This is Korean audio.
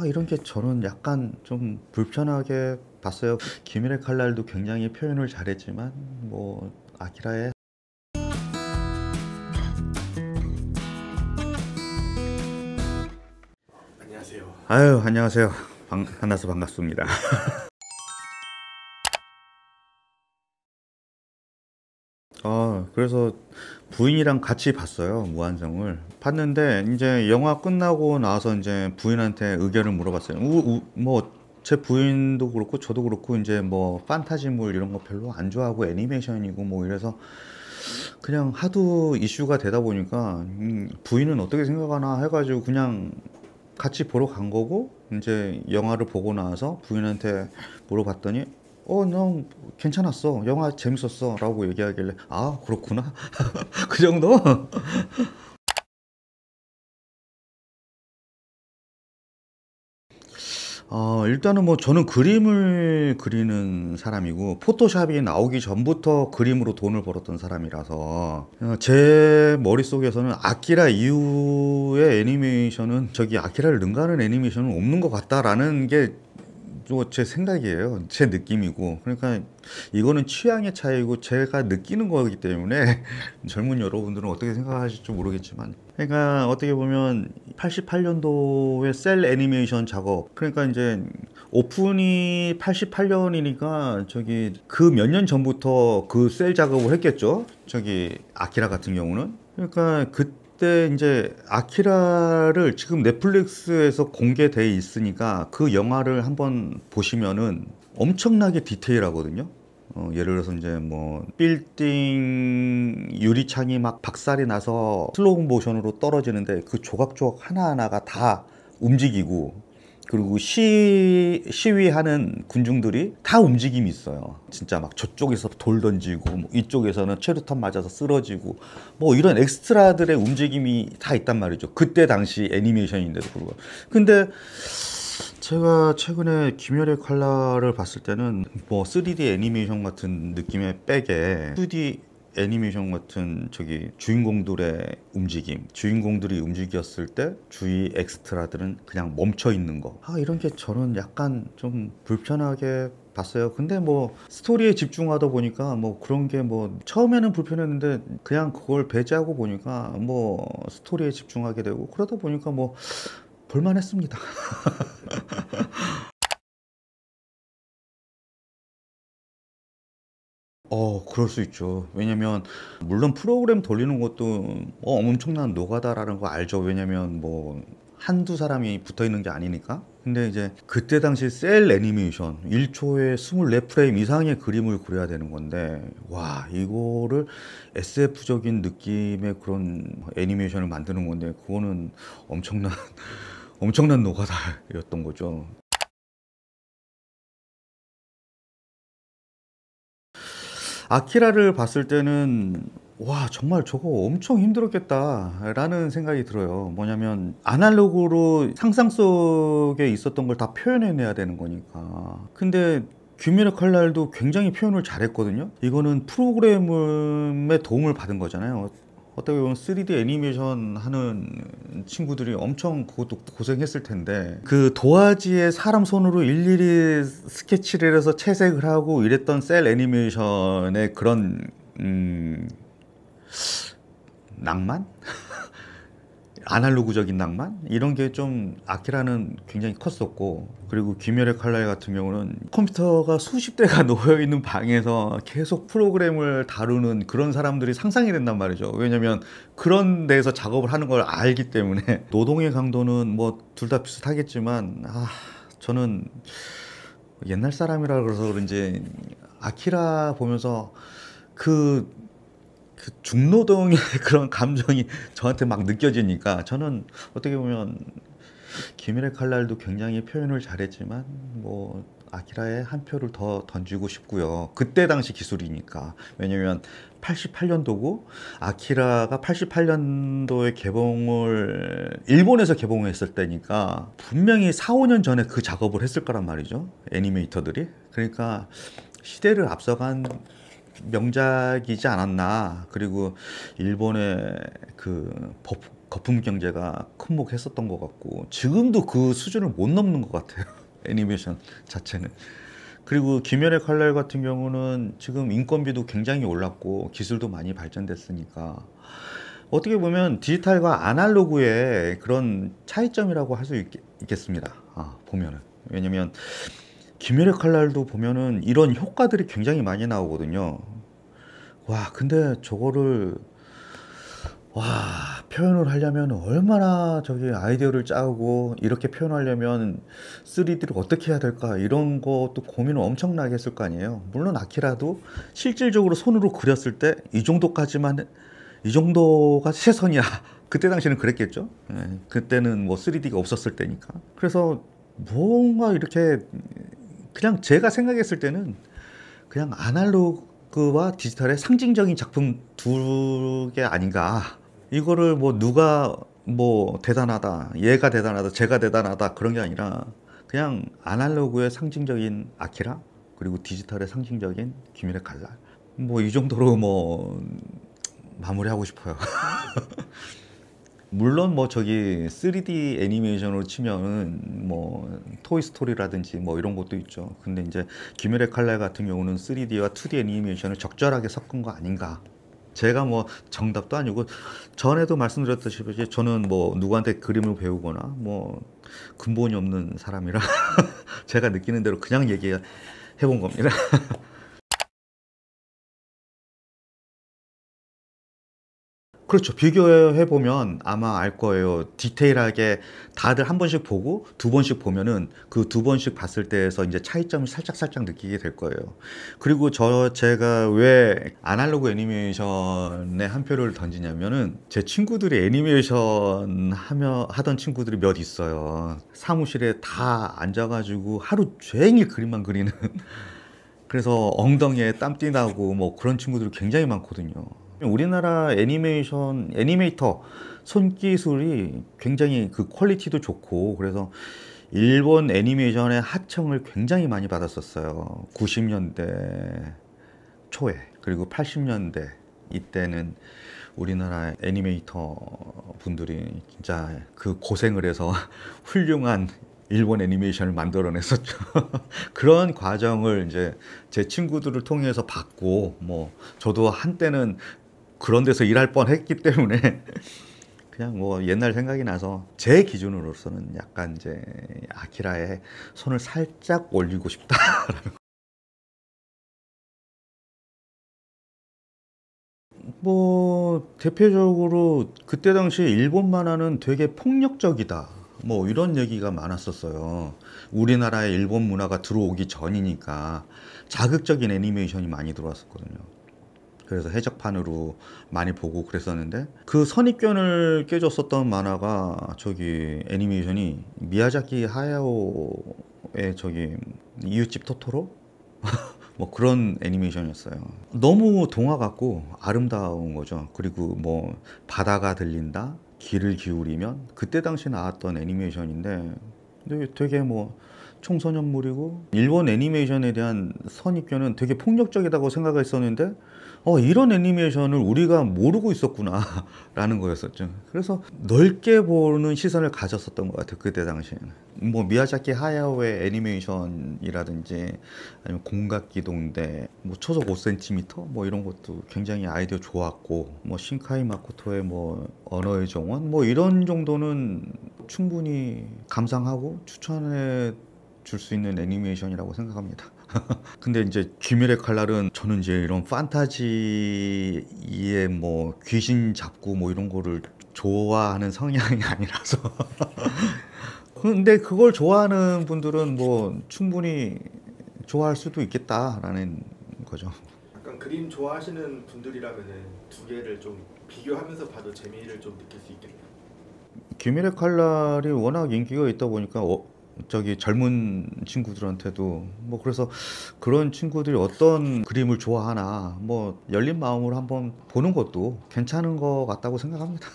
이런 게 저는 약간 좀 불편하게 봤어요. 기밀의 칼날도 굉장히 표현을 잘했지만 뭐 아키라의 안녕하세요. 안녕하세요. 만나서 반갑습니다. 그래서 부인이랑 같이 봤어요. 무한정을 봤는데 이제 영화 끝나고 나서 이제 부인한테 의견을 물어봤어요. 뭐 제 부인도 그렇고 저도 그렇고 이제 뭐 판타지물 이런 거 별로 안 좋아하고 애니메이션이고 뭐 이래서 그냥 하도 이슈가 되다 보니까 부인은 어떻게 생각하나 해가지고 그냥 같이 보러 간 거고, 이제 영화를 보고 나서 부인한테 물어봤더니 넌 괜찮았어, 영화 재밌었어 라고 얘기하길래 그렇구나. 그 정도? 일단은 뭐 저는 그림을 그리는 사람이고 포토샵이 나오기 전부터 그림으로 돈을 벌었던 사람이라서 제 머릿속에서는 아키라 이후의 애니메이션은 저기 아키라를 능가하는 애니메이션은 없는 것 같다라는 게 제 생각이에요. 제 느낌이고. 그러니까 이거는 취향의 차이고 제가 느끼는 거기 때문에 젊은 여러분들은 어떻게 생각하실지 모르겠지만, 그러니까 어떻게 보면 88년도의 셀 애니메이션 작업, 그러니까 이제 오픈이 88년이니까 저기 그 몇 년 전부터 그 셀 작업을 했겠죠. 저기 아키라 같은 경우는. 그러니까 그때 이제 아키라를 지금 넷플릭스에서 공개돼 있으니까 그 영화를 한번 보시면은 엄청나게 디테일하거든요. 예를 들어서 이제 뭐 빌딩 유리창이 막 박살이 나서 슬로우 모션으로 떨어지는데 그 조각조각 하나하나가 다 움직이고, 그리고 시위하는 군중들이 다 움직임이 있어요. 진짜 막 저쪽에서 돌 던지고 뭐 이쪽에서는 최루탄 맞아서 쓰러지고 뭐 이런 엑스트라들의 움직임이 다 있단 말이죠. 그때 당시 애니메이션인데도 불구하고. 근데 제가 최근에 김열의 칼날을 봤을 때는 뭐 3D 애니메이션 같은 느낌의 백에 2D 애니메이션 같은 저기 주인공들의 움직임, 주인공들이 움직였을 때 주위 엑스트라들은 그냥 멈춰 있는 거. 이런 게 저는 약간 좀 불편하게 봤어요. 근데 뭐 스토리에 집중하다 보니까 뭐 그런 게 뭐 처음에는 불편했는데 그냥 그걸 배제하고 보니까 뭐 스토리에 집중하게 되고 그러다 보니까 뭐 볼만했습니다. 그럴 수 있죠. 왜냐면, 물론 프로그램 돌리는 것도 엄청난 노가다라는 거 알죠. 왜냐면 뭐 한두 사람이 붙어 있는 게 아니니까. 근데 이제 그때 당시 셀 애니메이션 1초에 24프레임 이상의 그림을 그려야 되는 건데, 와, 이거를 SF적인 느낌의 그런 애니메이션을 만드는 건데, 그거는 엄청난 엄청난 노가다였던 거죠. 아키라를 봤을 때는 와, 정말 저거 엄청 힘들었겠다라는 생각이 들어요. 뭐냐면 아날로그로 상상 속에 있었던 걸 다 표현해내야 되는 거니까. 근데 귀미의 칼날도 굉장히 표현을 잘했거든요. 이거는 프로그램의 도움을 받은 거잖아요. 어떻게 보면 3D 애니메이션 하는 친구들이 엄청 그것도 고생했을 텐데, 그 도화지에 사람 손으로 일일이 스케치를 해서 채색을 하고 이랬던 셀 애니메이션의 그런 낭만? 아날로그적인 낭만? 이런 게 좀 아키라는 굉장히 컸었고, 그리고 귀멸의 칼날 같은 경우는 컴퓨터가 수십 대가 놓여있는 방에서 계속 프로그램을 다루는 그런 사람들이 상상이 된단 말이죠. 왜냐면 그런 데서 작업을 하는 걸 알기 때문에. 노동의 강도는 뭐 둘 다 비슷하겠지만, 저는 옛날 사람이라 그래서 그런지 아키라 보면서 그 중노동의 그런 감정이 저한테 막 느껴지니까, 저는 어떻게 보면 기밀의 칼날도 굉장히 표현을 잘했지만 뭐 아키라에 한 표를 더 던지고 싶고요. 그때 당시 기술이니까. 왜냐면 88년도고 아키라가 88년도에 개봉을 일본에서 개봉했을 때니까 분명히 4, 5년 전에 그 작업을 했을 거란 말이죠. 애니메이터들이. 그러니까 시대를 앞서간 명작이지 않았나. 그리고 일본의 그 거품 경제가 큰몫했었던 것 같고 지금도 그 수준을 못 넘는 것 같아요. 애니메이션 자체는. 그리고 김연의 칼날 같은 경우는 지금 인건비도 굉장히 올랐고 기술도 많이 발전됐으니까 어떻게 보면 디지털과 아날로그의 그런 차이점이라고 할 수 있겠습니다. 보면은. 왜냐면 김연의 칼날도 보면은 이런 효과들이 굉장히 많이 나오거든요. 와, 근데 저거를 표현을 하려면 얼마나 저기 아이디어를 짜고 이렇게 표현하려면 3D를 어떻게 해야 될까 이런 것도 고민을 엄청나게 했을 거 아니에요. 물론 아키라도 실질적으로 손으로 그렸을 때 이 정도가 최선이야. 그때 당시에는 그랬겠죠. 예, 그때는 뭐 3D가 없었을 때니까. 그래서 뭔가 이렇게 그냥 제가 생각했을 때는 그냥 아날로그와 디지털의 상징적인 작품 두 개 아닌가. 이거를 뭐 누가 뭐 대단하다, 얘가 대단하다, 제가 대단하다 그런 게 아니라 그냥 아날로그의 상징적인 아키라 그리고 디지털의 상징적인 김일의 칼날. 뭐 이 정도로 뭐 마무리하고 싶어요. 물론 뭐 저기 3D 애니메이션으로 치면은 뭐 토이스토리라든지 뭐 이런 것도 있죠. 근데 이제 귀멸의 칼날 같은 경우는 3D와 2D 애니메이션을 적절하게 섞은 거 아닌가. 제가 뭐 정답도 아니고 전에도 말씀드렸다시피 저는 뭐 누구한테 그림을 배우거나 뭐 근본이 없는 사람이라 제가 느끼는 대로 그냥 얘기해 본 겁니다. 그렇죠. 비교해 보면 아마 알 거예요. 디테일하게 다들 한 번씩 보고 두 번씩 보면은 그 두 번씩 봤을 때에서 이제 차이점을 살짝 느끼게 될 거예요. 그리고 제가 왜 아날로그 애니메이션에 한 표를 던지냐면은 제 친구들이 애니메이션 하던 친구들이 몇 있어요. 사무실에 다 앉아가지고 하루 종일 그림만 그리는. 그래서 엉덩이에 땀띠 나고 뭐 그런 친구들이 굉장히 많거든요. 우리나라 애니메이터 손기술이 굉장히 그 퀄리티도 좋고 그래서 일본 애니메이션의 하청을 굉장히 많이 받았었어요. 90년대 초에 그리고 80년대 이때는 우리나라 애니메이터 분들이 진짜 그 고생을 해서 훌륭한 일본 애니메이션을 만들어냈었죠. 그런 과정을 이제 제 친구들을 통해서 봤고 뭐 저도 한때는 그런 데서 일할 뻔했기 때문에 그냥 뭐 옛날 생각이 나서 제 기준으로서는 약간 이제 아키라의 손을 살짝 올리고 싶다. 뭐 대표적으로 그때 당시 일본 만화는 되게 폭력적이다. 뭐 이런 얘기가 많았었어요. 우리나라에 일본 문화가 들어오기 전이니까 자극적인 애니메이션이 많이 들어왔었거든요. 그래서 해적판으로 많이 보고 그랬었는데 그 선입견을 깨줬었던 만화가 저기 애니메이션이 미야자키 하야오의 저기 이웃집 토토로 뭐 그런 애니메이션이었어요. 너무 동화 같고 아름다운 거죠. 그리고 뭐 바다가 들린다, 귀를 기울이면 그때 당시 나왔던 애니메이션인데 근데 되게 뭐 청소년물이고 일본 애니메이션에 대한 선입견은 되게 폭력적이라고 생각했었는데 이런 애니메이션을 우리가 모르고 있었구나 라는 거였었죠. 그래서 넓게 보는 시선을 가졌었던 것 같아요. 그때 당시에는 뭐 미야자키 하야오의 애니메이션이라든지 아니면 공각기동대 뭐 초속 5cm 뭐 이런 것도 굉장히 아이디어 좋았고 뭐 신카이 마코토의 뭐 언어의 정원 뭐 이런 정도는 충분히 감상하고 추천해 줄 수 있는 애니메이션이라고 생각합니다. 근데 이제 귀멸의 칼날은 저는 이제 이런 판타지에 뭐 귀신 잡고 뭐 이런 거를 좋아하는 성향이 아니라서 근데 그걸 좋아하는 분들은 뭐 충분히 좋아할 수도 있겠다라는 거죠. 약간 그림 좋아하시는 분들이라면은 두 개를 좀 비교하면서 봐도 재미를 좀 느낄 수 있겠네요. 귀멸의 칼날이 워낙 인기가 있다 보니까 저기 젊은 친구들한테도 뭐 그래서 그런 친구들이 어떤 그림을 좋아하나 뭐 열린 마음으로 한번 보는 것도 괜찮은 것 같다고 생각합니다.